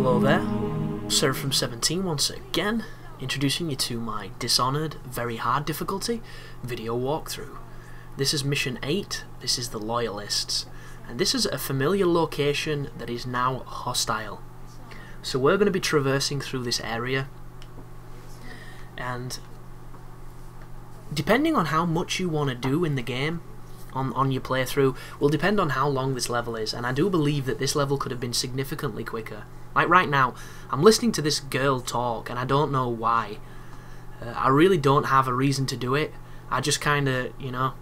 Hello there, Sarah from 17 once again, introducing you to my Dishonored very hard difficulty video walkthrough. This is mission 8, this is the Loyalists, and this is a familiar location that is now hostile. So we're going to be traversing through this area, and depending on how much you want to do in the game, on your playthrough, will depend on how long this level is, and I do believe that this level could have been significantly quicker. Like right now, I'm listening to this girl talk and I don't know why. I really don't have a reason to do it. I just kind of, you know,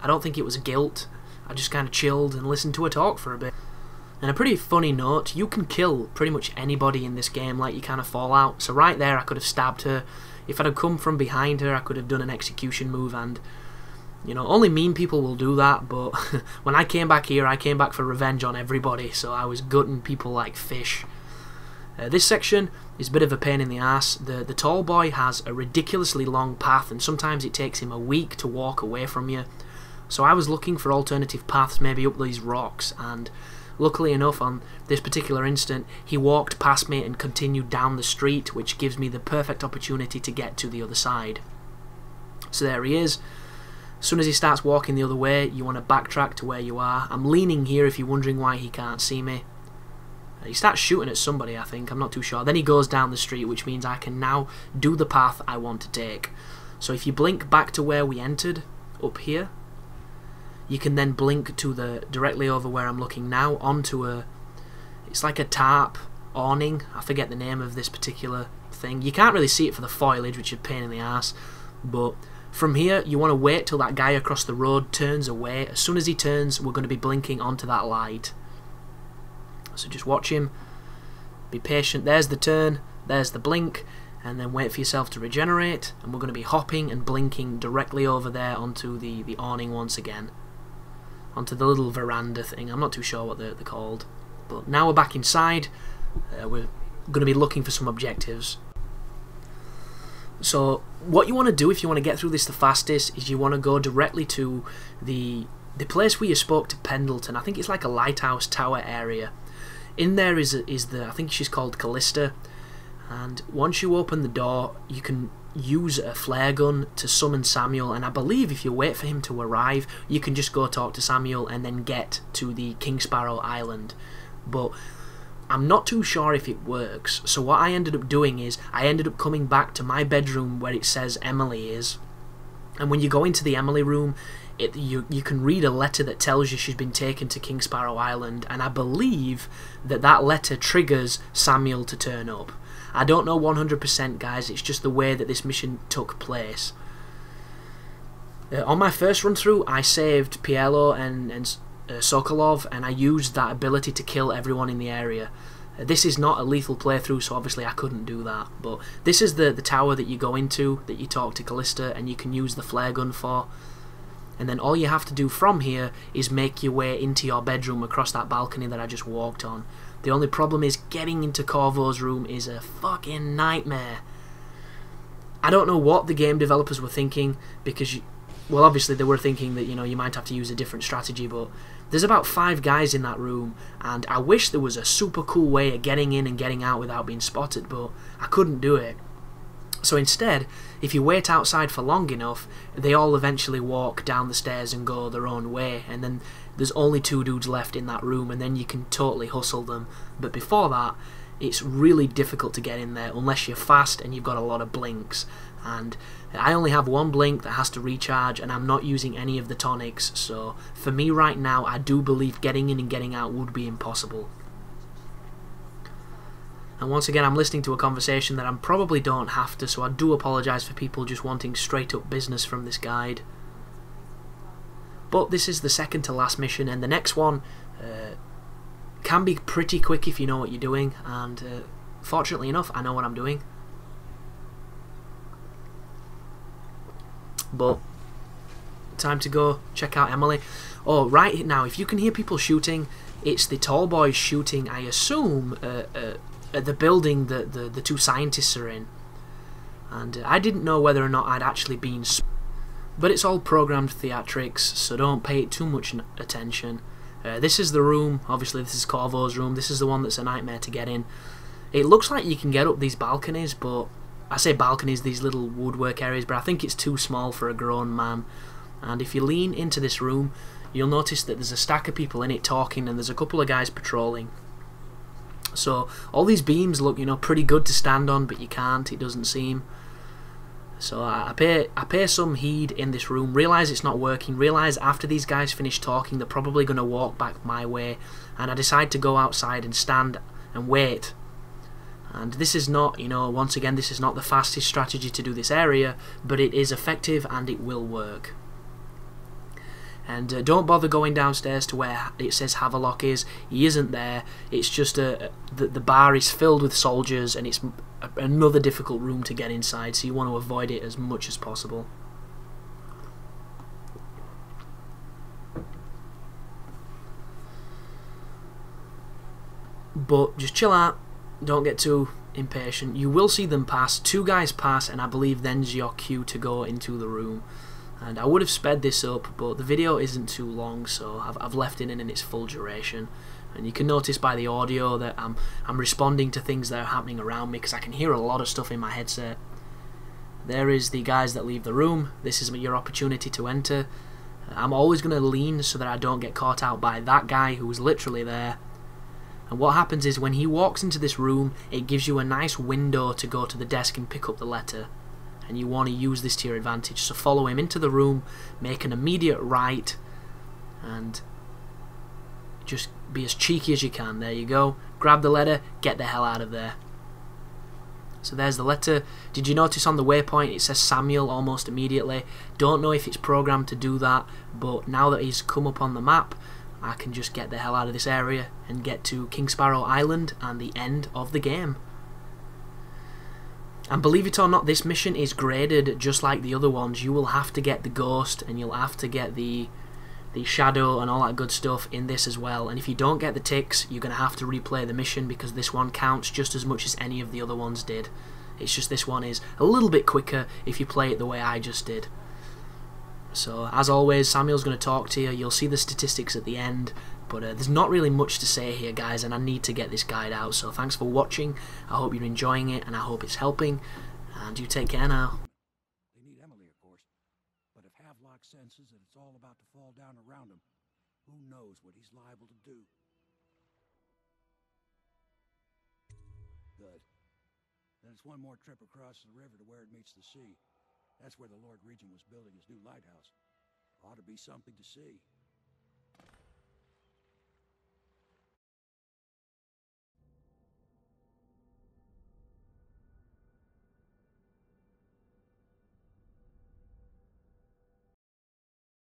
I don't think it was guilt. I just kind of chilled and listened to her talk for a bit. And a pretty funny note, you can kill pretty much anybody in this game like you kind of Fallout. So right there I could have stabbed her. If I'd have come from behind her I could have done an execution move, and you know, only mean people will do that, but when I came back here, I came back for revenge on everybody, so I was gutting people like fish. This section is a bit of a pain in the ass. The tall boy has a ridiculously long path, and sometimes it takes him a week to walk away from you. So I was looking for alternative paths, maybe up these rocks, and luckily enough, on this particular instant, he walked past me and continued down the street, which gives me the perfect opportunity to get to the other side. So there he is. As soon as he starts walking the other way, you want to backtrack to where you are. I'm leaning here if you're wondering why he can't see me. He starts shooting at somebody, I think, I'm not too sure. Then he goes down the street, which means I can now do the path I want to take. So if you blink back to where we entered, up here, you can then blink to the directly over where I'm looking now, onto a, it's like a tarp awning. I forget the name of this particular thing. You can't really see it for the foliage, which is a pain in the ass, but from here, you want to wait till that guy across the road turns away. As soon as he turns, we're going to be blinking onto that light. So just watch him. Be patient. There's the turn. There's the blink. And then wait for yourself to regenerate. And we're going to be hopping and blinking directly over there onto the awning once again. Onto the little veranda thing. I'm not too sure what they're called. But now we're back inside. We're going to be looking for some objectives. So what you want to do if you want to get through this the fastest is you want to go directly to the place where you spoke to Pendleton. I think it's like a lighthouse tower area. In there is the, I think she's called Callista, and once you open the door you can use a flare gun to summon Samuel, and I believe if you wait for him to arrive you can just go talk to Samuel and then get to the King Sparrow Island. But I'm not too sure if it works, so what I ended up doing is I ended up coming back to my bedroom where it says Emily is, and when you go into the Emily room, you can read a letter that tells you she's been taken to King Sparrow Island, and I believe that letter triggers Samuel to turn up. I don't know 100% guys, it's just the way that this mission took place. On my first run through I saved Pielo and Sokolov, and I used that ability to kill everyone in the area. This is not a lethal playthrough, so obviously I couldn't do that, but this is the tower that you go into, that you talk to Callista, and you can use the flare gun for. And then all you have to do from here is make your way into your bedroom across that balcony that I just walked on. The only problem is getting into Corvo's room is a fucking nightmare. I don't know what the game developers were thinking, because well, obviously they were thinking that, you know, you might have to use a different strategy, but there's about 5 guys in that room, and I wish there was a super cool way of getting in and getting out without being spotted, but I couldn't do it. So instead, if you wait outside for long enough, they all eventually walk down the stairs and go their own way, and then there's only 2 dudes left in that room, and then you can totally hustle them. But before that, it's really difficult to get in there unless you're fast and you've got a lot of blinks. And I only have 1 blink that has to recharge, and I'm not using any of the tonics, so for me right now I do believe getting in and getting out would be impossible. And once again I'm listening to a conversation that I probably don't have to, so I do apologise for people just wanting straight up business from this guide. But this is the second to last mission, and the next one can be pretty quick if you know what you're doing, and fortunately enough I know what I'm doing. But time to go check out Emily. Oh, right now, if you can hear people shooting, it's the tall boys shooting, I assume, at the building that the 2 scientists are in. And I didn't know whether or not I'd actually been, but it's all programmed theatrics, so don't pay it too much attention. This is the room. Obviously, this is Corvo's room. This is the one that's a nightmare to get in. It looks like you can get up these balconies, but I say balconies, these little woodwork areas, but I think it's too small for a grown man. And if you lean into this room, you'll notice that there's a stack of people in it talking, and there's a couple of guys patrolling. So all these beams look, you know, pretty good to stand on, but you can't, it doesn't seem. So I pay some heed in this room, realise it's not working, realise after these guys finish talking they're probably going to walk back my way, and I decide to go outside and stand and wait. And this is not, you know, once again, this is not the fastest strategy to do this area, but it is effective and it will work. And don't bother going downstairs to where it says Havelock is. He isn't there. It's just the bar is filled with soldiers, and it's another difficult room to get inside, so you want to avoid it as much as possible. But just chill out. Don't get too impatient. You will see them pass. 2 guys pass, and I believe then's your cue to go into the room. And I would have sped this up, but the video isn't too long, so I've left it in its full duration. And you can notice by the audio that I'm responding to things that are happening around me, because I can hear a lot of stuff in my headset. There is the guys that leave the room. This is your opportunity to enter. I'm always going to lean so that I don't get caught out by that guy who is literally there. And what happens is when he walks into this room, it gives you a nice window to go to the desk and pick up the letter. And you want to use this to your advantage. So follow him into the room, make an immediate right, and just be as cheeky as you can. There you go. Grab the letter, get the hell out of there. So there's the letter. Did you notice on the waypoint it says Samuel almost immediately? Don't know if it's programmed to do that, but now that he's come up on the map, I can just get the hell out of this area and get to King Sparrow Island and the end of the game. And believe it or not, this mission is graded just like the other ones. You will have to get the ghost, and you'll have to get the shadow and all that good stuff in this as well. And if you don't get the ticks, you're going to have to replay the mission, because this one counts just as much as any of the other ones did. It's just this one is a little bit quicker if you play it the way I just did. So as always, Samuel's going to talk to you. You'll see the statistics at the end. But there's not really much to say here, guys, and I need to get this guide out. So thanks for watching. I hope you're enjoying it, and I hope it's helping. And you take care now. They need Emily, of course. But if Havelock senses that it's all about to fall down around him, who knows what he's liable to do. Good. Then it's one more trip across the river to where it meets the sea. That's where the Lord Regent was building his new lighthouse. Ought to be something to see.